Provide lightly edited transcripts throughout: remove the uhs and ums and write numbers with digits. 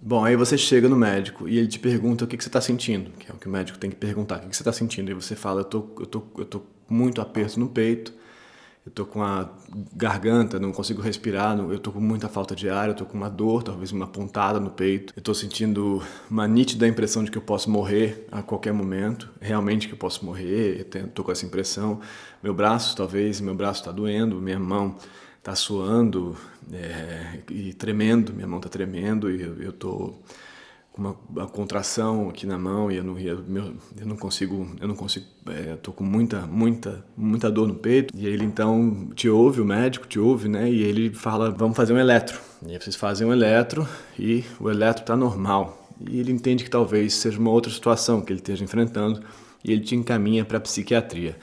Bom, aí você chega no médico e ele te pergunta o que você está sentindo, que é o que o médico tem que perguntar, o que você está sentindo? E você fala, eu tô com muito aperto no peito, eu tô com a garganta, não consigo respirar, eu tô com muita falta de ar, eu tô com uma dor, talvez uma pontada no peito, eu tô sentindo uma nítida impressão de que eu posso morrer a qualquer momento, realmente que eu posso morrer, tô com essa impressão, meu braço está doendo, minha mão tá suando e tremendo, minha mão tá tremendo e eu tô com uma contração aqui na mão e eu não consigo, eu tô com muita dor no peito. E ele então te ouve, o médico te ouve, né? E ele fala, vamos fazer um eletro. E aí vocês fazem um eletro e o eletro tá normal. E ele entende que talvez seja uma outra situação que ele esteja enfrentando e ele te encaminha para a psiquiatria.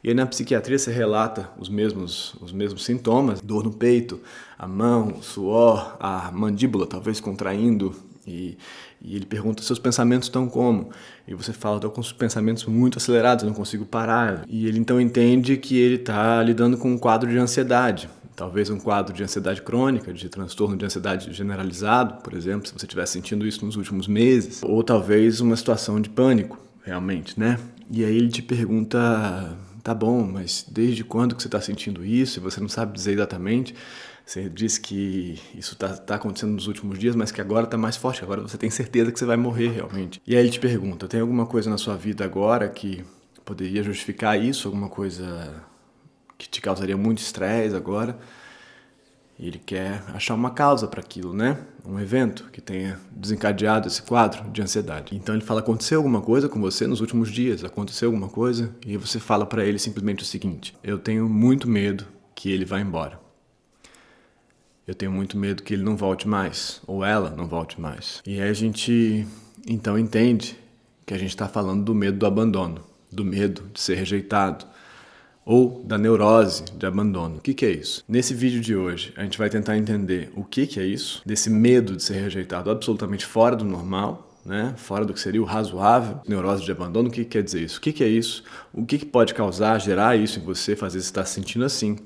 E aí na psiquiatria você relata os mesmos sintomas, dor no peito, a mão, suor, a mandíbula talvez contraindo, e ele pergunta, seus pensamentos estão como? E você fala, estou com os pensamentos muito acelerados, não consigo parar. E ele então entende que ele está lidando com um quadro de ansiedade. Talvez um quadro de ansiedade crônica, de transtorno de ansiedade generalizado, por exemplo, se você estiver sentindo isso nos últimos meses. Ou talvez uma situação de pânico, realmente, né? E aí ele te pergunta, tá bom, mas desde quando que você está sentindo isso? E você não sabe dizer exatamente. Você diz que isso tá acontecendo nos últimos dias, mas que agora está mais forte, agora você tem certeza que você vai morrer realmente. E aí ele te pergunta, tem alguma coisa na sua vida agora que poderia justificar isso? Alguma coisa que te causaria muito estresse agora? E ele quer achar uma causa para aquilo, né? Um evento que tenha desencadeado esse quadro de ansiedade. Então ele fala, aconteceu alguma coisa com você nos últimos dias? Aconteceu alguma coisa? E você fala para ele simplesmente o seguinte, eu tenho muito medo que ele vá embora. Eu tenho muito medo que ele não volte mais, ou ela não volte mais. E aí a gente então entende que a gente está falando do medo do abandono, do medo de ser rejeitado, ou da neurose de abandono. O que é isso? Nesse vídeo de hoje, a gente vai tentar entender o que é isso, desse medo de ser rejeitado absolutamente fora do normal, né? Fora do que seria o razoável, neurose de abandono. O que quer dizer isso? O que é isso? O que pode causar, gerar isso em você, fazer você estar se sentindo assim?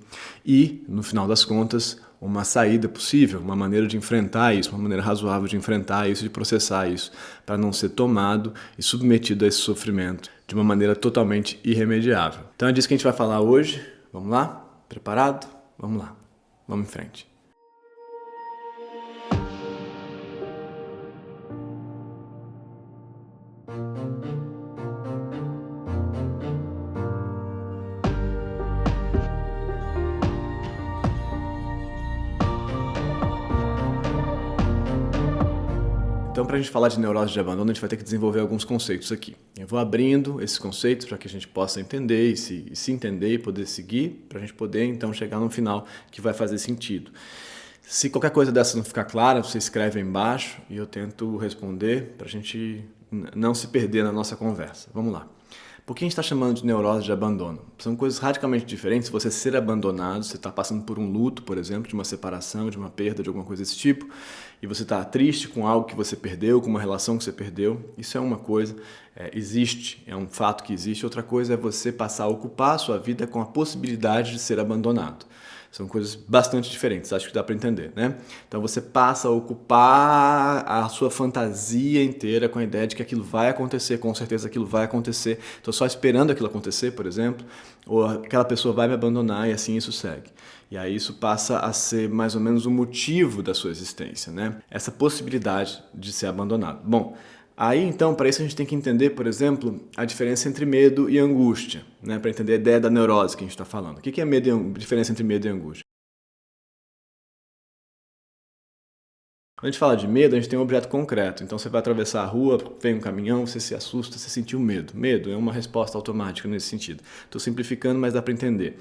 E, no final das contas, uma saída possível, uma maneira de enfrentar isso, uma maneira razoável de enfrentar isso, de processar isso, para não ser tomado e submetido a esse sofrimento de uma maneira totalmente irremediável. Então é disso que a gente vai falar hoje. Vamos lá? Preparado? Vamos lá. Vamos em frente. Então, para a gente falar de neurose de abandono, a gente vai ter que desenvolver alguns conceitos aqui. Eu vou abrindo esses conceitos para que a gente possa entender e se entender e poder seguir, para a gente poder, então, chegar no final que vai fazer sentido. Se qualquer coisa dessa não ficar clara, você escreve aí embaixo e eu tento responder para a gente não se perder na nossa conversa. Vamos lá. Por que a gente está chamando de neurose de abandono? São coisas radicalmente diferentes. Você ser abandonado, você está passando por um luto, por exemplo, de uma separação, de uma perda, de alguma coisa desse tipo, e você está triste com algo que você perdeu, com uma relação que você perdeu. Isso é uma coisa, existe, é um fato que existe. Outra coisa é você passar a ocupar a sua vida com a possibilidade de ser abandonado. São coisas bastante diferentes, acho que dá para entender, né? Então você passa a ocupar a sua fantasia inteira com a ideia de que aquilo vai acontecer, com certeza aquilo vai acontecer. Estou só esperando aquilo acontecer, por exemplo, ou aquela pessoa vai me abandonar e assim isso segue. E aí isso passa a ser mais ou menos o motivo da sua existência, né? Essa possibilidade de ser abandonado. Bom, aí, então, para isso a gente tem que entender, por exemplo, a diferença entre medo e angústia, né? Para entender a ideia da neurose que a gente está falando. O que é medo a diferença entre medo e angústia? Quando a gente fala de medo, a gente tem um objeto concreto. Então, você vai atravessar a rua, vem um caminhão, você se assusta, você sentiu medo. Medo é uma resposta automática nesse sentido. Estou simplificando, mas dá para entender.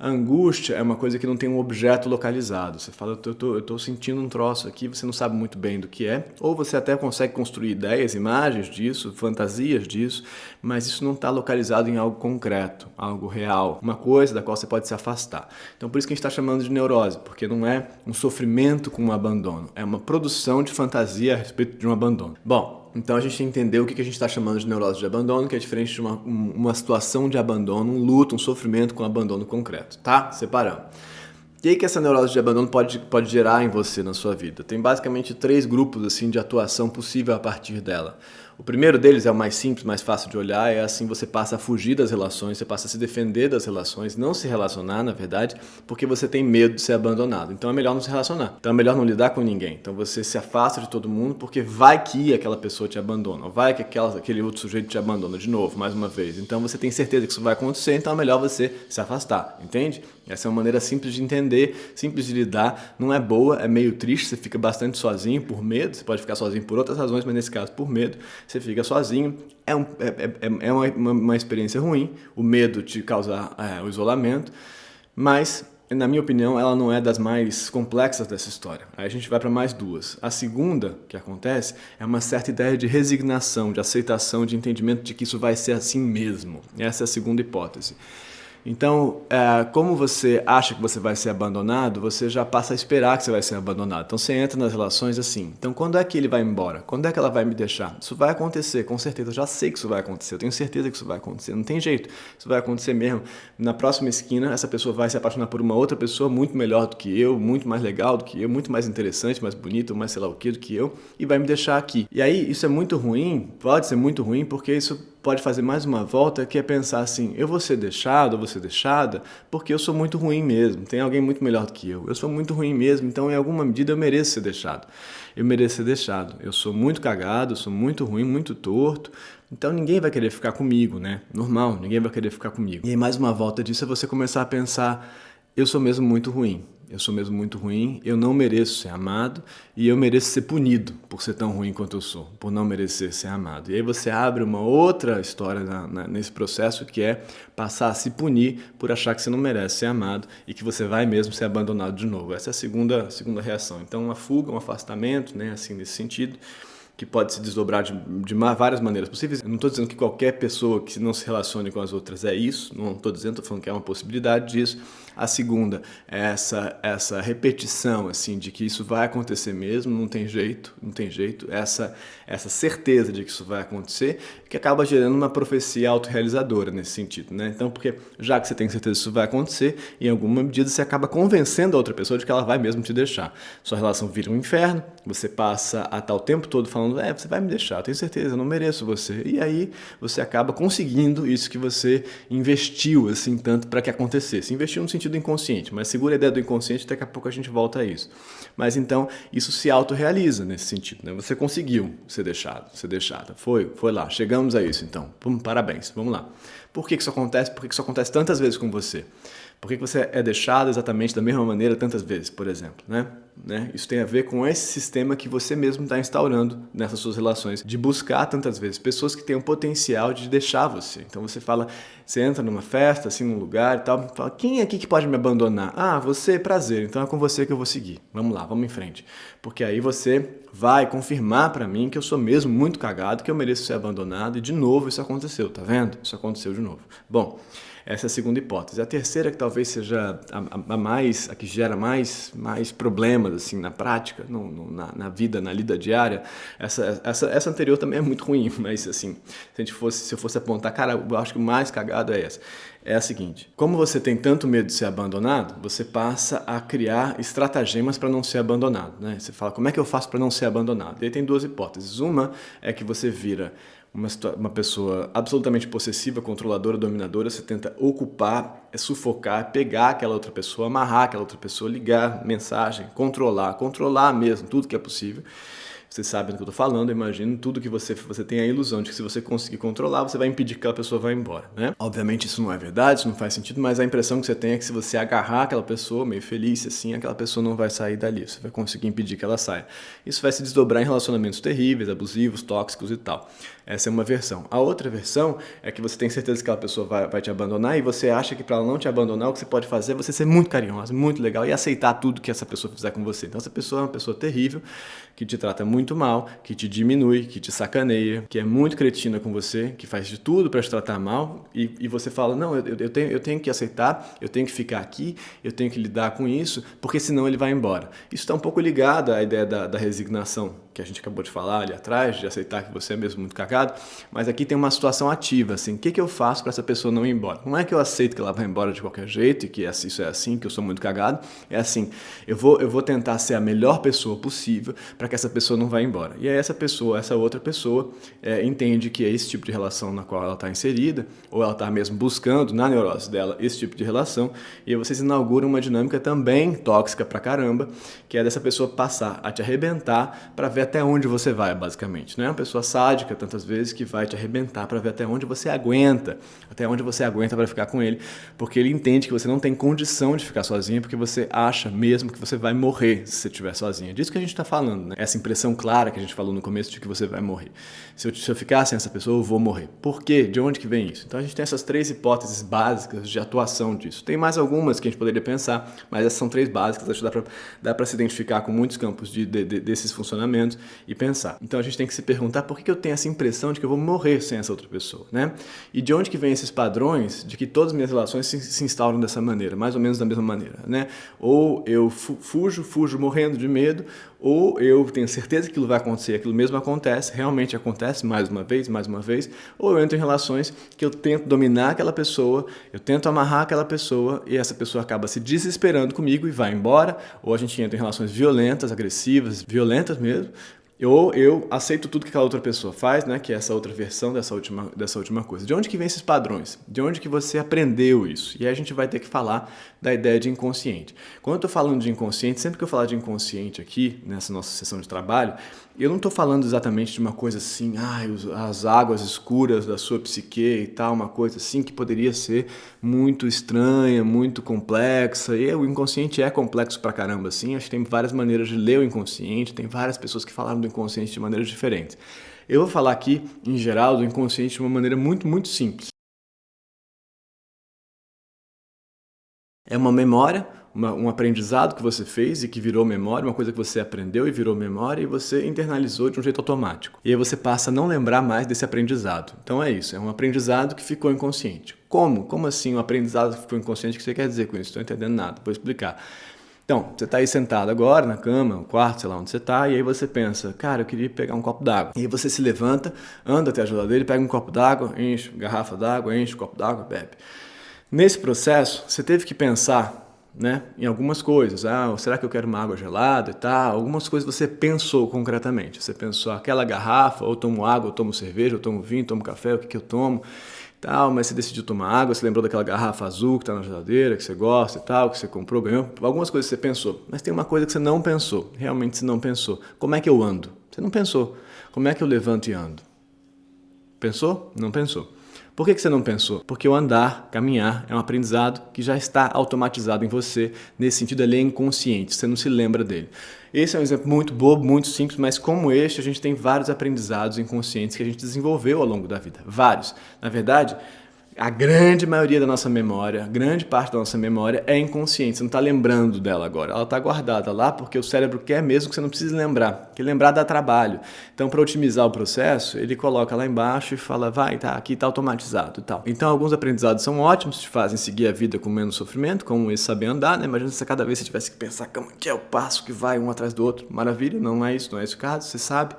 A angústia é uma coisa que não tem um objeto localizado. Você fala, eu estou sentindo um troço aqui, você não sabe muito bem do que é, ou você até consegue construir ideias, imagens disso, fantasias disso, mas isso não está localizado em algo concreto, algo real, uma coisa da qual você pode se afastar. Então por isso que a gente está chamando de neurose, porque não é um sofrimento com um abandono, é uma produção de fantasia a respeito de um abandono. Bom, então a gente entendeu o que a gente está chamando de neurose de abandono, que é diferente de uma situação de abandono, um luto, um sofrimento com abandono concreto, tá? Separando. E aí que essa neurose de abandono pode gerar em você, na sua vida? Tem basicamente 3 grupos assim de atuação possível a partir dela. O primeiro deles é o mais simples, mais fácil de olhar, é assim você passa a fugir das relações, você passa a se defender das relações, não se relacionar, na verdade, porque você tem medo de ser abandonado. Então é melhor não se relacionar. Então é melhor não lidar com ninguém. Então você se afasta de todo mundo porque vai que aquela pessoa te abandona, ou vai que aquele outro sujeito te abandona de novo, mais uma vez. Então você tem certeza que isso vai acontecer, então é melhor você se afastar, entende? Essa é uma maneira simples de entender, simples de lidar, não é boa, é meio triste, você fica bastante sozinho por medo, você pode ficar sozinho por outras razões, mas nesse caso por medo, você fica sozinho, é uma experiência ruim, o medo te causa o isolamento, mas, na minha opinião, ela não é das mais complexas dessa história. Aí a gente vai para mais 2. A segunda que acontece é uma certa ideia de resignação, de aceitação, de entendimento de que isso vai ser assim mesmo. Essa é a segunda hipótese. Então, como você acha que você vai ser abandonado, você já passa a esperar que você vai ser abandonado. Então, você entra nas relações assim. Então, quando é que ele vai embora? Quando é que ela vai me deixar? Isso vai acontecer, com certeza. Eu já sei que isso vai acontecer. Eu tenho certeza que isso vai acontecer. Não tem jeito. Isso vai acontecer mesmo. Na próxima esquina, essa pessoa vai se apaixonar por uma outra pessoa muito melhor do que eu, muito mais legal do que eu, muito mais interessante, mais bonito, mais sei lá o que do que eu, e vai me deixar aqui. E aí, isso é muito ruim, pode ser muito ruim, porque isso pode fazer mais uma volta, que é pensar assim, eu vou ser deixado, eu vou ser deixada, porque eu sou muito ruim mesmo, tem alguém muito melhor do que eu sou muito ruim mesmo, então em alguma medida eu mereço ser deixado. Eu mereço ser deixado, eu sou muito cagado, eu sou muito ruim, muito torto, então ninguém vai querer ficar comigo, né? Normal, ninguém vai querer ficar comigo. E aí mais uma volta disso é você começar a pensar, eu sou mesmo muito ruim. Eu sou mesmo muito ruim, eu não mereço ser amado e eu mereço ser punido por ser tão ruim quanto eu sou, por não merecer ser amado. E aí você abre uma outra história nesse processo, que é passar a se punir por achar que você não merece ser amado e que você vai mesmo ser abandonado de novo. Essa é a segunda reação. Então, uma fuga, um afastamento, né, assim, nesse sentido, que pode se desdobrar de várias maneiras possíveis. Eu não estou dizendo que qualquer pessoa que não se relacione com as outras é isso, não estou dizendo, estou falando que é uma possibilidade disso. A segunda é essa repetição, assim, de que isso vai acontecer mesmo, não tem jeito, essa certeza de que isso vai acontecer, que acaba gerando uma profecia autorrealizadora nesse sentido, né? Então, porque já que você tem certeza que isso vai acontecer, em alguma medida você acaba convencendo a outra pessoa de que ela vai mesmo te deixar. Sua relação vira um inferno, você passa a estar o tempo todo falando, você vai me deixar, eu tenho certeza, eu não mereço você. E aí você acaba conseguindo isso que você investiu, assim, tanto para que acontecesse. Investiu no sentido inconsciente, mas segura a ideia do inconsciente, daqui a pouco a gente volta a isso. Mas então, isso se autorrealiza nesse sentido, né? Você conseguiu ser deixado, ser deixada. Foi lá, chegamos a isso então. Parabéns, vamos lá. Por que isso acontece? Por que isso acontece tantas vezes com você? Por que você é deixado exatamente da mesma maneira tantas vezes, por exemplo, né? Isso tem a ver com esse sistema que você mesmo está instaurando nessas suas relações, de buscar tantas vezes pessoas que têm o potencial de deixar você. Então você entra numa festa, assim, num lugar e tal, fala, quem é aqui que pode me abandonar? Ah, você, prazer, então é com você que eu vou seguir. Vamos lá, vamos em frente. Porque aí você vai confirmar pra mim que eu sou mesmo muito cagado, que eu mereço ser abandonado, e de novo isso aconteceu, tá vendo? Isso aconteceu de novo. Bom, essa é a segunda hipótese. A terceira, que talvez seja a que gera mais problemas assim, na prática, na vida, na lida diária, essa anterior também é muito ruim, mas assim, se eu fosse apontar, cara, eu acho que o mais cagado é essa. É a seguinte, como você tem tanto medo de ser abandonado, você passa a criar estratagemas para não ser abandonado, né? Você fala, como é que eu faço para não ser abandonado? E aí tem 2 hipóteses. Uma é que você vira uma pessoa absolutamente possessiva, controladora, dominadora, você tenta ocupar, sufocar, pegar aquela outra pessoa, amarrar aquela outra pessoa, ligar mensagem, controlar mesmo, tudo que é possível. Você sabe do que eu estou falando, eu imagino, tudo que você tem a ilusão de que se você conseguir controlar, você vai impedir que aquela pessoa vá embora, né? Obviamente isso não é verdade, isso não faz sentido, mas a impressão que você tem é que se você agarrar aquela pessoa, meio feliz assim, aquela pessoa não vai sair dali, você vai conseguir impedir que ela saia. Isso vai se desdobrar em relacionamentos terríveis, abusivos, tóxicos e tal. Essa é uma versão. A outra versão é que você tem certeza que aquela pessoa vai te abandonar e você acha que para ela não te abandonar, o que você pode fazer é você ser muito carinhosa, muito legal e aceitar tudo que essa pessoa fizer com você. Então essa pessoa é uma pessoa terrível, que te trata muito mal, que te diminui, que te sacaneia, que é muito cretina com você, que faz de tudo para te tratar mal e você fala, não, eu tenho que aceitar, eu tenho que ficar aqui, eu tenho que lidar com isso, porque senão ele vai embora. Isso está um pouco ligado à ideia da resignação, que a gente acabou de falar ali atrás, de aceitar que você é mesmo muito cagado, mas aqui tem uma situação ativa, assim, o que eu faço para essa pessoa não ir embora? Não é que eu aceito que ela vai embora de qualquer jeito e que isso é assim, que eu sou muito cagado, é assim, eu vou tentar ser a melhor pessoa possível para que essa pessoa não vá embora. E aí essa outra pessoa entende que é esse tipo de relação na qual ela está inserida, ou ela está mesmo buscando na neurose dela esse tipo de relação, e aí vocês inauguram uma dinâmica também tóxica pra caramba, que é dessa pessoa passar a te arrebentar para ver até onde você vai, basicamente. Não é uma pessoa sádica, tantas vezes, que vai te arrebentar para ver até onde você aguenta para ficar com ele, porque ele entende que você não tem condição de ficar sozinha, porque você acha mesmo que você vai morrer se você estiver sozinha. É disso que a gente está falando, né? Essa impressão clara que a gente falou no começo de que você vai morrer. Se eu ficar sem essa pessoa, eu vou morrer. Por quê? De onde que vem isso? Então a gente tem essas 3 hipóteses básicas de atuação disso. Tem mais algumas que a gente poderia pensar, mas essas são 3 básicas, acho que dá para se identificar com muitos campos desses funcionamentos e pensar. Então a gente tem que se perguntar por que eu tenho essa impressão de que eu vou morrer sem essa outra pessoa, né? E de onde que vem esses padrões de que todas as minhas relações se instauram dessa maneira, mais ou menos da mesma maneira, né? Ou eu fujo morrendo de medo, ou eu tenho certeza que aquilo vai acontecer, aquilo mesmo acontece, realmente acontece mais uma vez, ou eu entro em relações que eu tento dominar aquela pessoa, eu tento amarrar aquela pessoa e essa pessoa acaba se desesperando comigo e vai embora, ou a gente entra em relações violentas, agressivas, violentas mesmo, ou eu aceito tudo que aquela outra pessoa faz, né, que é essa outra versão dessa última coisa. De onde que vem esses padrões? De onde que você aprendeu isso? E aí a gente vai ter que falar da ideia de inconsciente. Quando eu estou falando de inconsciente, sempre que eu falar de inconsciente aqui, nessa nossa sessão de trabalho, eu não estou falando exatamente de uma coisa assim, as águas escuras da sua psique e tal, uma coisa assim que poderia ser muito estranha, muito complexa. E o inconsciente é complexo pra caramba, assim. Acho que tem várias maneiras de ler o inconsciente, tem várias pessoas que falaram do inconsciente de maneiras diferentes. Eu vou falar aqui, em geral, do inconsciente de uma maneira muito, muito simples. É uma memória, um aprendizado que você fez e que virou memória, uma coisa que você aprendeu e virou memória e você internalizou de um jeito automático. E aí você passa a não lembrar mais desse aprendizado. Então é isso, é um aprendizado que ficou inconsciente. Como? Como assim um aprendizado que ficou inconsciente? O que você quer dizer com isso? Estou entendendo nada, vou explicar. Então, você está aí sentado agora na cama, no quarto, sei lá onde você está, e aí você pensa, cara, eu queria pegar um copo d'água. E aí você se levanta, anda até a geladeira, pega um copo d'água, enche garrafa d'água, enche o copo d'água, bebe. Nesse processo, você teve que pensar, né, em algumas coisas. Será que eu quero uma água gelada e tal? Algumas coisas você pensou concretamente. Você pensou, aquela garrafa, ou tomo água, ou tomo cerveja, ou tomo vinho, tomo café, o que eu tomo? Tal, mas você decidiu tomar água, você lembrou daquela garrafa azul que está na geladeira, que você gosta e tal, que você comprou, ganhou. Algumas coisas você pensou, mas tem uma coisa que você não pensou. Realmente você não pensou. Como é que eu ando? Você não pensou. Como é que eu levanto e ando? Pensou? Não pensou. Por que você não pensou? Porque o andar, caminhar, é um aprendizado que já está automatizado em você. Nesse sentido, ele é inconsciente, você não se lembra dele. Esse é um exemplo muito bobo, muito simples, mas como este, a gente tem vários aprendizados inconscientes que a gente desenvolveu ao longo da vida. Vários. Na verdade, a grande maioria da nossa memória, grande parte da nossa memória é inconsciente. Você não está lembrando dela agora. Ela está guardada lá porque o cérebro quer mesmo que você não precise lembrar. Porque lembrar dá trabalho. Então, para otimizar o processo, ele coloca lá embaixo e fala, aqui está automatizado e tal. Então, alguns aprendizados são ótimos, te fazem seguir a vida com menos sofrimento, como esse saber andar, né? Imagina se cada vez você tivesse que pensar como que é o passo que vai um atrás do outro. Maravilha, não é esse o caso, você sabe.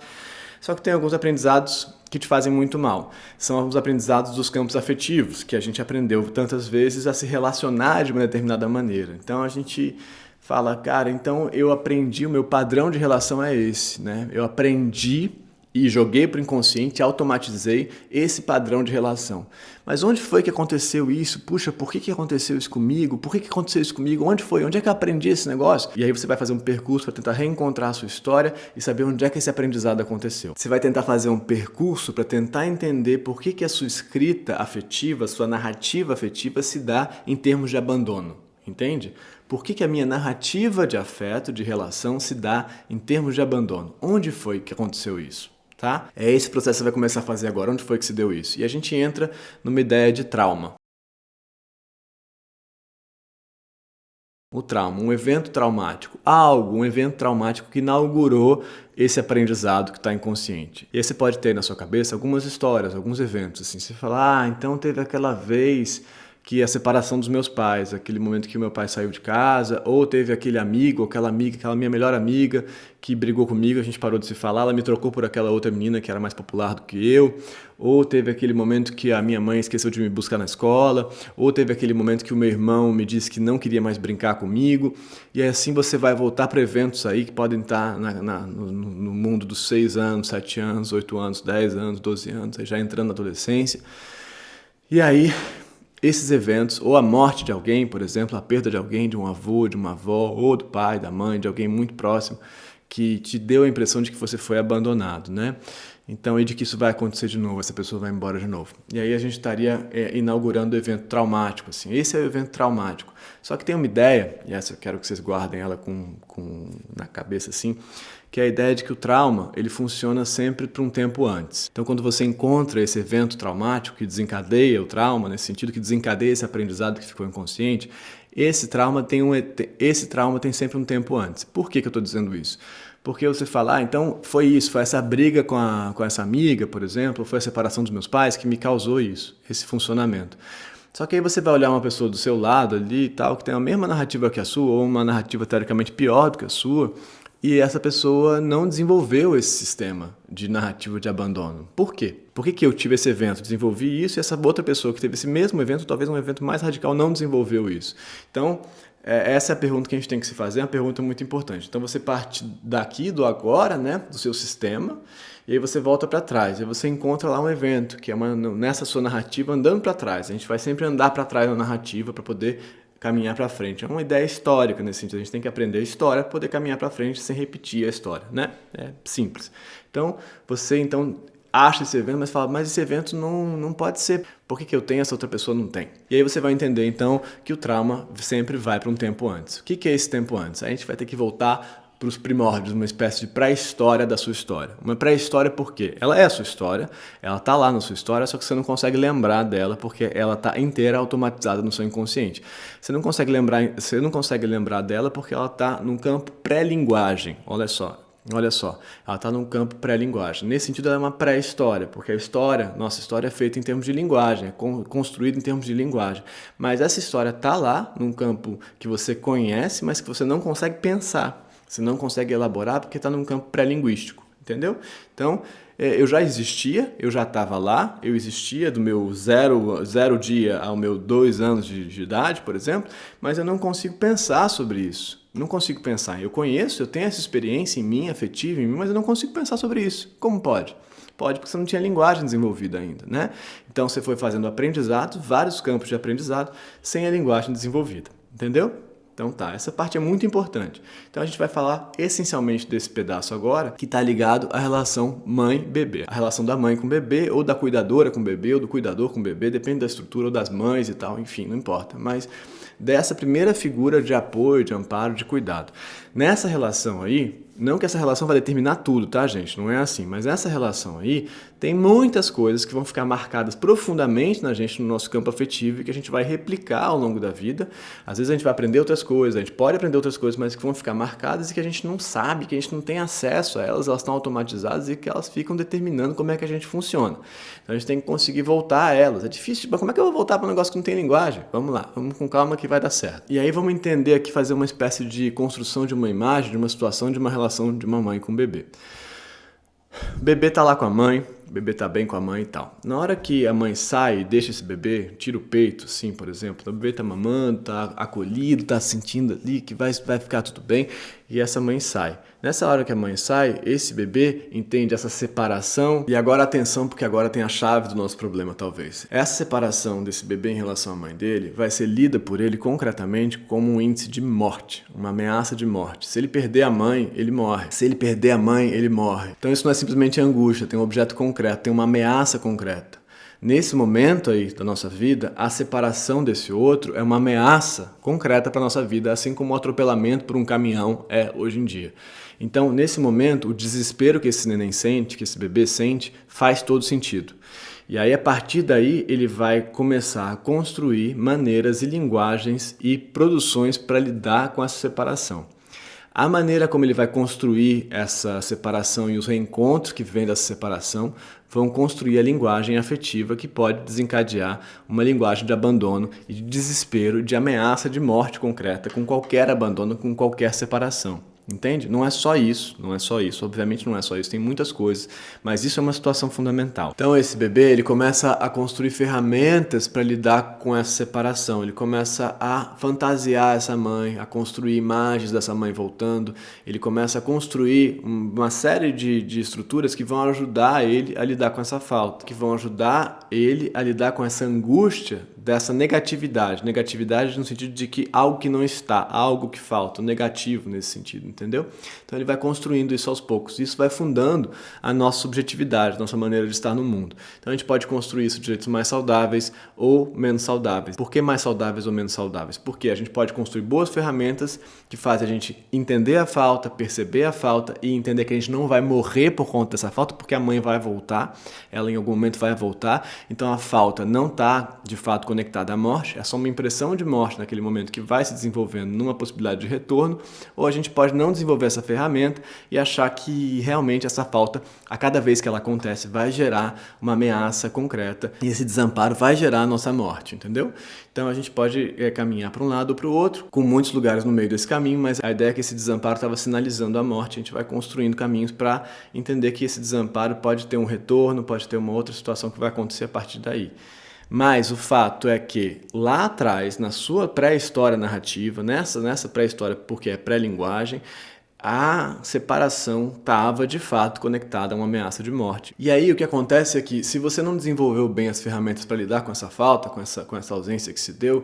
Só que tem alguns aprendizados que te fazem muito mal. São os aprendizados dos campos afetivos, que a gente aprendeu tantas vezes a se relacionar de uma determinada maneira. Então a gente fala, cara, então eu aprendi, o meu padrão de relação é esse, né? Eu aprendi e joguei para o inconsciente, automatizei esse padrão de relação. Mas onde foi que aconteceu isso? Puxa, por que aconteceu isso comigo? Por que aconteceu isso comigo? Onde foi? Onde é que eu aprendi esse negócio? E aí você vai fazer um percurso para tentar reencontrar a sua história e saber onde é que esse aprendizado aconteceu. Você vai tentar fazer um percurso para tentar entender por que a sua escrita afetiva, a sua narrativa afetiva se dá em termos de abandono. Entende? Por que a minha narrativa de afeto, de relação, se dá em termos de abandono? Onde foi que aconteceu isso? Tá? É esse processo que você vai começar a fazer agora. Onde foi que se deu isso? E a gente entra numa ideia de trauma. O trauma, um evento traumático. Um evento traumático que inaugurou esse aprendizado que está inconsciente. E aí você pode ter na sua cabeça algumas histórias, alguns eventos. Assim, você fala, então teve aquela vez que é a separação dos meus pais, aquele momento que o meu pai saiu de casa, ou teve aquele amigo, aquela amiga, aquela minha melhor amiga que brigou comigo, a gente parou de se falar, ela me trocou por aquela outra menina que era mais popular do que eu, ou teve aquele momento que a minha mãe esqueceu de me buscar na escola, ou teve aquele momento que o meu irmão me disse que não queria mais brincar comigo, e assim você vai voltar para eventos aí que podem estar no mundo dos 6 anos, 7 anos, 8 anos, 10 anos, 12 anos, aí já entrando na adolescência. E aí, esses eventos, ou a morte de alguém, por exemplo, a perda de alguém, de um avô, de uma avó, ou do pai, da mãe, de alguém muito próximo, que te deu a impressão de que você foi abandonado, né? Então, e de que isso vai acontecer de novo, essa pessoa vai embora de novo. E aí a gente estaria inaugurando o evento traumático, assim. Esse é o evento traumático. Só que tem uma ideia, e essa eu quero que vocês guardem ela na cabeça, assim, que é a ideia de que o trauma, ele funciona sempre para um tempo antes. Então, quando você encontra esse evento traumático que desencadeia o trauma, nesse sentido que desencadeia esse aprendizado que ficou inconsciente, esse trauma tem sempre um tempo antes. Por que eu estou dizendo isso? Porque você fala, então foi isso, foi essa briga com essa amiga, por exemplo, foi a separação dos meus pais que me causou isso, esse funcionamento. Só que aí você vai olhar uma pessoa do seu lado ali e tal, que tem a mesma narrativa que a sua, ou uma narrativa teoricamente pior do que a sua, e essa pessoa não desenvolveu esse sistema de narrativa de abandono. Por quê? Por que eu tive esse evento, desenvolvi isso, e essa outra pessoa que teve esse mesmo evento, talvez um evento mais radical, não desenvolveu isso? Então, essa é a pergunta que a gente tem que se fazer, é uma pergunta muito importante. Então, você parte daqui, do agora, né, do seu sistema, e aí você volta para trás, e você encontra lá um evento, que é nessa sua narrativa, andando para trás. A gente vai sempre andar para trás na narrativa para poder caminhar para frente. É uma ideia histórica nesse sentido. A gente tem que aprender a história para poder caminhar para frente sem repetir a história, né? É simples. Então, você acha esse evento, mas fala, mas esse evento não pode ser. Por que eu tenho e essa outra pessoa não tem? E aí você vai entender, então, que o trauma sempre vai para um tempo antes. O que é esse tempo antes? A gente vai ter que voltar para os primórdios, uma espécie de pré-história da sua história. Uma pré-história por quê? Ela é a sua história, ela está lá na sua história, só que você não consegue lembrar dela porque ela está inteira automatizada no seu inconsciente. Você não consegue lembrar dela porque ela está num campo pré-linguagem. Olha só, ela está num campo pré-linguagem. Nesse sentido, ela é uma pré-história, porque nossa história é feita em termos de linguagem, é construída em termos de linguagem. Mas essa história está lá, num campo que você conhece, mas que você não consegue pensar. Você não consegue elaborar porque está num campo pré-linguístico, entendeu? Então, eu já existia, eu já estava lá, eu existia do meu zero dia ao meu 2 anos de idade, por exemplo, mas eu não consigo pensar sobre isso. Não consigo pensar. Eu tenho essa experiência em mim, afetiva em mim, mas eu não consigo pensar sobre isso. Como pode? Pode porque você não tinha linguagem desenvolvida ainda, né? Então, você foi fazendo aprendizado, vários campos de aprendizado, sem a linguagem desenvolvida, entendeu? Então tá, essa parte é muito importante. Então a gente vai falar essencialmente desse pedaço agora, que está ligado à relação mãe-bebê. A relação da mãe com o bebê, ou da cuidadora com o bebê, ou do cuidador com o bebê, depende da estrutura, ou das mães e tal, enfim, não importa. Mas dessa primeira figura de apoio, de amparo, de cuidado. Nessa relação aí, não que essa relação vai determinar tudo, tá, gente? Não é assim. Mas essa relação aí tem muitas coisas que vão ficar marcadas profundamente na gente, no nosso campo afetivo, e que a gente vai replicar ao longo da vida. Às vezes a gente vai aprender outras coisas, a gente pode aprender outras coisas, mas que vão ficar marcadas e que a gente não sabe, que a gente não tem acesso a elas, elas estão automatizadas e que elas ficam determinando como é que a gente funciona. Então a gente tem que conseguir voltar a elas. É difícil, mas como é que eu vou voltar para um negócio que não tem linguagem? Vamos lá, vamos com calma que vai dar certo. E aí vamos entender aqui, fazer uma espécie de construção de uma imagem, de uma situação, de uma relação de uma mãe com o bebê. O bebê tá lá com a mãe, o bebê tá bem com a mãe e tal. Na hora que a mãe sai e deixa esse bebê, tira o peito, assim, por exemplo, o bebê tá mamando, tá acolhido, tá sentindo ali que vai ficar tudo bem, e essa mãe sai. Nessa hora que a mãe sai, esse bebê entende essa separação, e agora atenção, porque agora tem a chave do nosso problema, talvez. Essa separação desse bebê em relação à mãe dele vai ser lida por ele concretamente como um índice de morte, uma ameaça de morte. Se ele perder a mãe, ele morre. Se ele perder a mãe, ele morre. Então isso não é simplesmente angústia, tem um objeto concreto, tem uma ameaça concreta. Nesse momento aí da nossa vida, a separação desse outro é uma ameaça concreta para a nossa vida, assim como o atropelamento por um caminhão é hoje em dia. Então, nesse momento, o desespero que esse neném sente, que esse bebê sente, faz todo sentido. E aí, a partir daí, ele vai começar a construir maneiras e linguagens e produções para lidar com essa separação. A maneira como ele vai construir essa separação e os reencontros que vêm dessa separação vão construir a linguagem afetiva que pode desencadear uma linguagem de abandono e de desespero, de ameaça de morte concreta com qualquer abandono, com qualquer separação. Entende? Não é só isso, obviamente não é só isso, tem muitas coisas, mas isso é uma situação fundamental. Então esse bebê, ele começa a construir ferramentas para lidar com essa separação, ele começa a fantasiar essa mãe, a construir imagens dessa mãe voltando, ele começa a construir uma série de estruturas que vão ajudar ele a lidar com essa falta, que vão ajudar ele a lidar com essa angústia dessa negatividade no sentido de que algo que não está, algo que falta, o negativo nesse sentido, entendeu? Então ele vai construindo isso aos poucos, isso vai fundando a nossa subjetividade, nossa maneira de estar no mundo. Então a gente pode construir isso de jeitos mais saudáveis ou menos saudáveis. Por que mais saudáveis ou menos saudáveis? Porque a gente pode construir boas ferramentas que fazem a gente entender a falta, perceber a falta e entender que a gente não vai morrer por conta dessa falta, porque a mãe vai voltar, ela em algum momento vai voltar, então a falta não está de fato conectada à morte, é só uma impressão de morte naquele momento que vai se desenvolvendo numa possibilidade de retorno, ou a gente pode não desenvolver essa ferramenta e achar que realmente essa falta, a cada vez que ela acontece, vai gerar uma ameaça concreta e esse desamparo vai gerar a nossa morte, entendeu? Então a gente pode caminhar para um lado ou para o outro, com muitos lugares no meio desse caminho, mas a ideia é que esse desamparo estava sinalizando a morte, a gente vai construindo caminhos para entender que esse desamparo pode ter um retorno, pode ter uma outra situação que vai acontecer a partir daí. Mas o fato é que lá atrás, na sua pré-história narrativa, nessa pré-história, porque é pré-linguagem, a separação estava de fato conectada a uma ameaça de morte. E aí o que acontece é que se você não desenvolveu bem as ferramentas para lidar com essa falta, com essa ausência que se deu,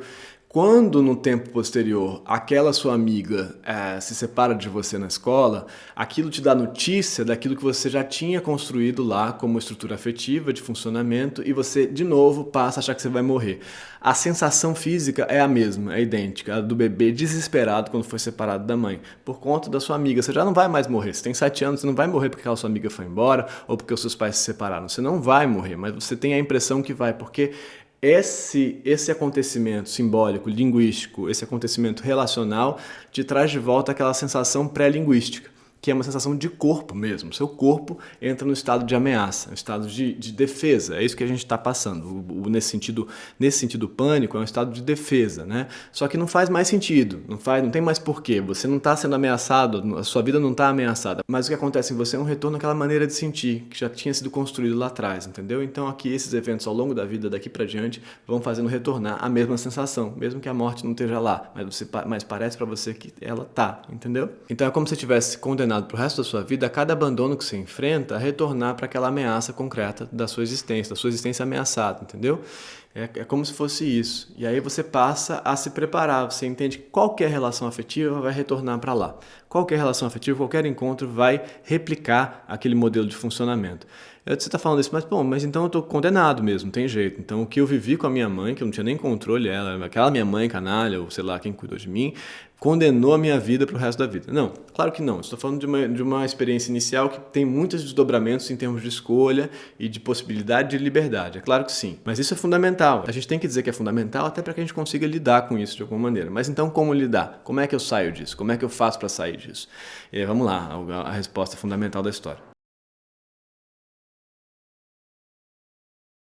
quando no tempo posterior aquela sua amiga se separa de você na escola, aquilo te dá notícia daquilo que você já tinha construído lá como estrutura afetiva de funcionamento e você de novo passa a achar que você vai morrer. A sensação física é a mesma, é idêntica, a do bebê desesperado quando foi separado da mãe, por conta da sua amiga. Você já não vai mais morrer, você tem 7 anos, você não vai morrer porque aquela sua amiga foi embora ou porque os seus pais se separaram, você não vai morrer, mas você tem a impressão que vai, porque esse acontecimento simbólico, linguístico, esse acontecimento relacional te traz de volta aquela sensação pré-linguística, que é uma sensação de corpo mesmo. Seu corpo entra no estado de ameaça, no estado de defesa. É isso que a gente está passando. Nesse sentido, pânico é um estado de defesa, né? Só que não faz mais sentido, não tem mais porquê. Você não está sendo ameaçado, a sua vida não está ameaçada. Mas o que acontece em você é um retorno àquela maneira de sentir, que já tinha sido construído lá atrás, entendeu? Então aqui esses eventos ao longo da vida, daqui para diante, vão fazendo retornar a mesma sensação, mesmo que a morte não esteja lá, mas parece para você que ela tá, entendeu? Então é como se você tivesse condenado para o resto da sua vida, a cada abandono que você enfrenta, a retornar para aquela ameaça concreta da sua existência ameaçada, entendeu? É como se fosse isso. E aí você passa a se preparar, você entende que qualquer relação afetiva vai retornar para lá. Qualquer relação afetiva, qualquer encontro vai replicar aquele modelo de funcionamento. Você está falando isso, mas então eu estou condenado mesmo, não tem jeito. Então o que eu vivi com a minha mãe, que eu não tinha nem controle, aquela minha mãe canalha, ou sei lá, quem cuidou de mim, condenou a minha vida para o resto da vida. Não, claro que não. Estou falando de uma experiência inicial que tem muitos desdobramentos em termos de escolha e de possibilidade de liberdade. É claro que sim. Mas isso é fundamental. A gente tem que dizer que é fundamental até para que a gente consiga lidar com isso de alguma maneira. Mas então como lidar? Como é que eu saio disso? Como é que eu faço para sair disso? E aí, vamos lá, a resposta fundamental da história.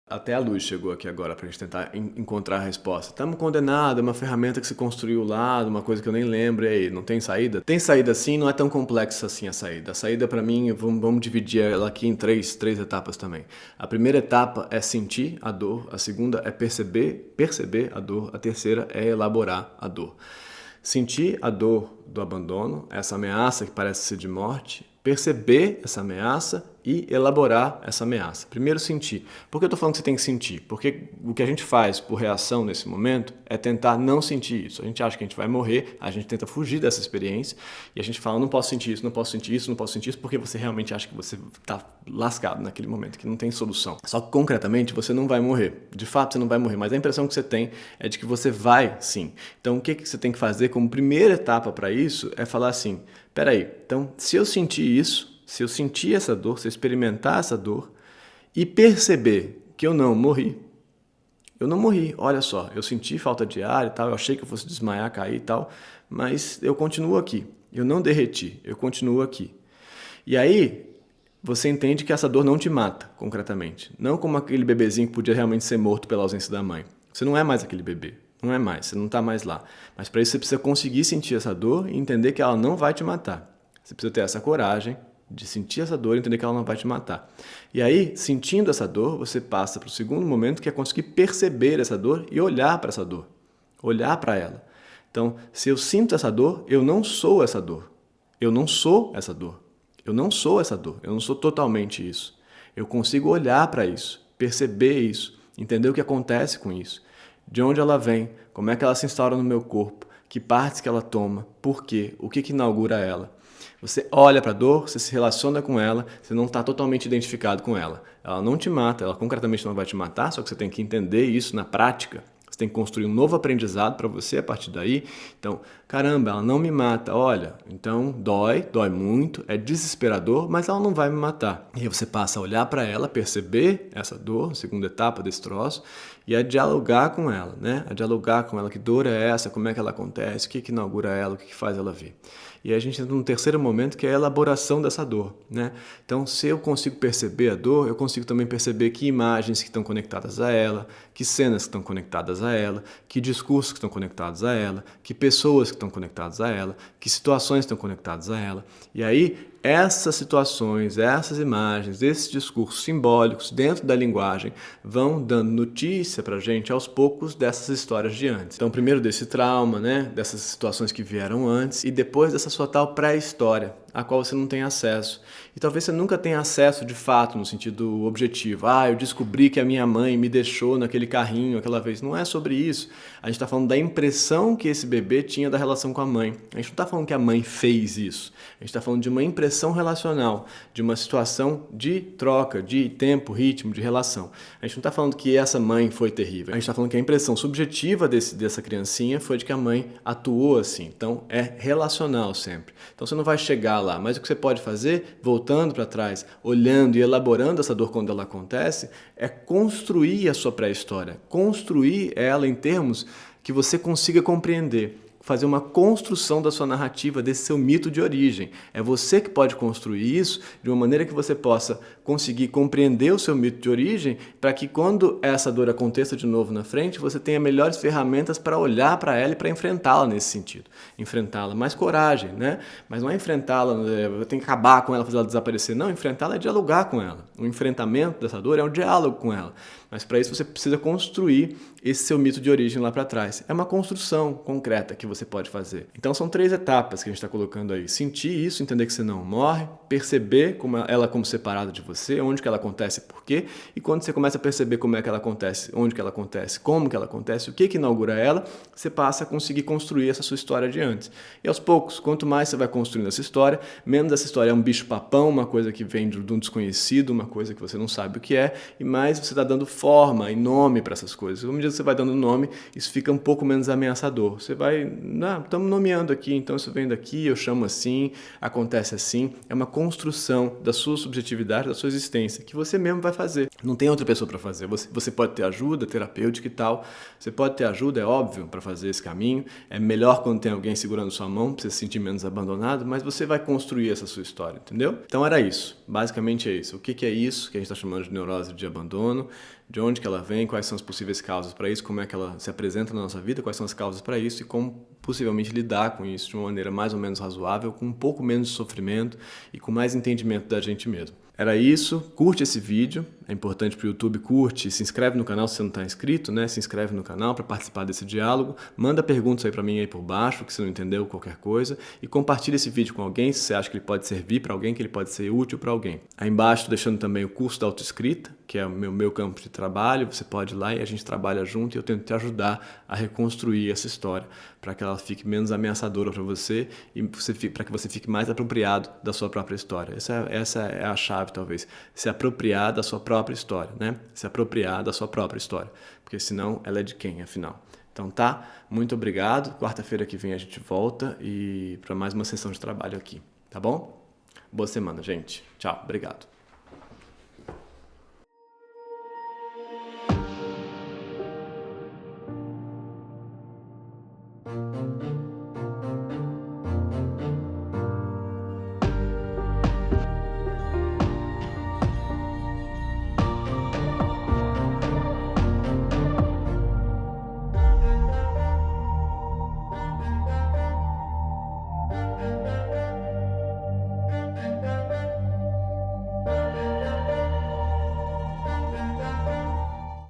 Até a luz chegou aqui agora pra gente tentar encontrar a resposta. Estamos condenados, é uma ferramenta que se construiu lá, uma coisa que eu nem lembro, e aí, não tem saída? Tem saída sim, não é tão complexa assim a saída. A saída pra mim, vamos dividir ela aqui em três etapas também. A primeira etapa é sentir a dor, a segunda é perceber a dor, a terceira é elaborar a dor. Sentir a dor do abandono, essa ameaça que parece ser de morte, perceber essa ameaça e elaborar essa ameaça. Primeiro sentir. Por que eu estou falando que você tem que sentir? Porque o que a gente faz por reação nesse momento é tentar não sentir isso. A gente acha que a gente vai morrer, a gente tenta fugir dessa experiência e a gente fala, não posso sentir isso, não posso sentir isso, não posso sentir isso, porque você realmente acha que você está lascado naquele momento, que não tem solução. Só que concretamente você não vai morrer. De fato você não vai morrer, mas a impressão que você tem é de que você vai sim. Então o que você tem que fazer como primeira etapa para isso é falar assim, peraí, então se eu sentir isso, se eu sentir essa dor, se eu experimentar essa dor e perceber que eu não morri, olha só, eu senti falta de ar e tal, eu achei que eu fosse desmaiar, cair e tal, mas eu continuo aqui. Eu não derreti, eu continuo aqui. E aí, você entende que essa dor não te mata, concretamente. Não como aquele bebezinho que podia realmente ser morto pela ausência da mãe. Você não é mais aquele bebê. Não é mais, você não está mais lá. Mas para isso você precisa conseguir sentir essa dor e entender que ela não vai te matar. Você precisa ter essa coragem de sentir essa dor e entender que ela não vai te matar. E aí, sentindo essa dor, você passa para o segundo momento, que é conseguir perceber essa dor e olhar para essa dor. Olhar para ela. Então, se eu sinto essa dor, eu não sou essa dor. Eu não sou essa dor. Eu não sou essa dor. Eu não sou totalmente isso. Eu consigo olhar para isso, perceber isso, entender o que acontece com isso, de onde ela vem, como é que ela se instaura no meu corpo, que partes que ela toma, por quê, o que inaugura ela. Você olha para a dor, você se relaciona com ela, você não está totalmente identificado com ela. Ela não te mata, ela concretamente não vai te matar, só que você tem que entender isso na prática. Você tem que construir um novo aprendizado para você a partir daí. Então, caramba, ela não me mata. Olha, então dói muito, é desesperador, mas ela não vai me matar. E aí você passa a olhar para ela, perceber essa dor, segunda etapa desse troço, e a dialogar com ela, né? A dialogar com ela, que dor é essa, como é que ela acontece, o que inaugura ela, o que faz ela vir. E aí a gente entra num terceiro momento, que é a elaboração dessa dor, né? Então, se eu consigo perceber a dor, eu consigo também perceber que imagens que estão conectadas a ela, que cenas que estão conectadas a ela, que discursos que estão conectados a ela, que pessoas que estão conectadas a ela, que situações estão conectadas a ela. E aí, essas situações, essas imagens, esses discursos simbólicos dentro da linguagem vão dando notícia pra gente aos poucos dessas histórias de antes. Então, primeiro desse trauma, né, dessas situações que vieram antes, e depois dessa sua tal pré-história, a qual você não tem acesso. E talvez você nunca tenha acesso de fato, no sentido objetivo. Eu descobri que a minha mãe me deixou naquele carrinho aquela vez. Não é sobre isso. A gente está falando da impressão que esse bebê tinha da relação com a mãe. A gente não está falando que a mãe fez isso. A gente está falando de uma impressão relacional, de uma situação de troca, de tempo, ritmo, de relação. A gente não está falando que essa mãe foi terrível. A gente está falando que a impressão subjetiva dessa criancinha foi de que a mãe atuou assim. Então, é relacional sempre. Então, você não vai chegar lá, mas o que você pode fazer, voltando para trás, olhando e elaborando essa dor quando ela acontece, é construir a sua pré-história, construir ela em termos que você consiga compreender, fazer uma construção da sua narrativa, desse seu mito de origem. É você que pode construir isso de uma maneira que você possa conseguir compreender o seu mito de origem, para que quando essa dor aconteça de novo na frente, você tenha melhores ferramentas para olhar para ela e para enfrentá-la nesse sentido. Enfrentá-la, mais coragem, né? Mas não é enfrentá-la, eu tenho que acabar com ela, fazer ela desaparecer. Não, enfrentá-la é dialogar com ela. O enfrentamento dessa dor é um diálogo com ela. Mas para isso você precisa construir esse seu mito de origem lá para trás. É uma construção concreta que você pode fazer. Então são 3 etapas que a gente está colocando aí. Sentir isso, entender que você não morre, perceber ela como separada de você, onde que ela acontece e por quê, e quando você começa a perceber como é que ela acontece, onde que ela acontece, como que ela acontece, o que inaugura ela, você passa a conseguir construir essa sua história de antes. E aos poucos, quanto mais você vai construindo essa história, menos essa história é um bicho-papão, uma coisa que vem de um desconhecido, uma coisa que você não sabe o que é, e mais você está dando forma e nome para essas coisas. À medida que você vai dando nome, isso fica um pouco menos ameaçador. Você vai, estamos nomeando aqui, então isso vem daqui, eu chamo assim, acontece assim. É uma construção da sua subjetividade, da sua existência, que você mesmo vai fazer. Não tem outra pessoa para fazer. Você pode ter ajuda terapêutica e tal. Você pode ter ajuda, é óbvio, para fazer esse caminho. É melhor quando tem alguém segurando sua mão, para você se sentir menos abandonado, mas você vai construir essa sua história, entendeu? Então era isso. Basicamente é isso. O que é isso que a gente está chamando de neurose de abandono? De onde que ela vem, quais são as possíveis causas para isso, como é que ela se apresenta na nossa vida, quais são as causas para isso e como possivelmente lidar com isso de uma maneira mais ou menos razoável, com um pouco menos de sofrimento e com mais entendimento da gente mesmo. Era isso, curte esse vídeo, é importante para o YouTube, curte, se inscreve no canal se você não está inscrito, né? Se inscreve no canal para participar desse diálogo, manda perguntas aí para mim aí por baixo, que você não entendeu qualquer coisa, e compartilha esse vídeo com alguém, se você acha que ele pode servir para alguém, que ele pode ser útil para alguém. Aí embaixo estou deixando também o curso da autoescrita, que é o meu campo de trabalho, você pode ir lá e a gente trabalha junto e eu tento te ajudar a reconstruir essa história, para que ela fique menos ameaçadora para você e para que você fique mais apropriado da sua própria história. Essa é a chave, talvez, se apropriar da sua própria história, né? Se apropriar da sua própria história, porque senão ela é de quem, afinal? Então tá, muito obrigado, quarta-feira que vem a gente volta e para mais uma sessão de trabalho aqui, tá bom? Boa semana, gente. Tchau, obrigado.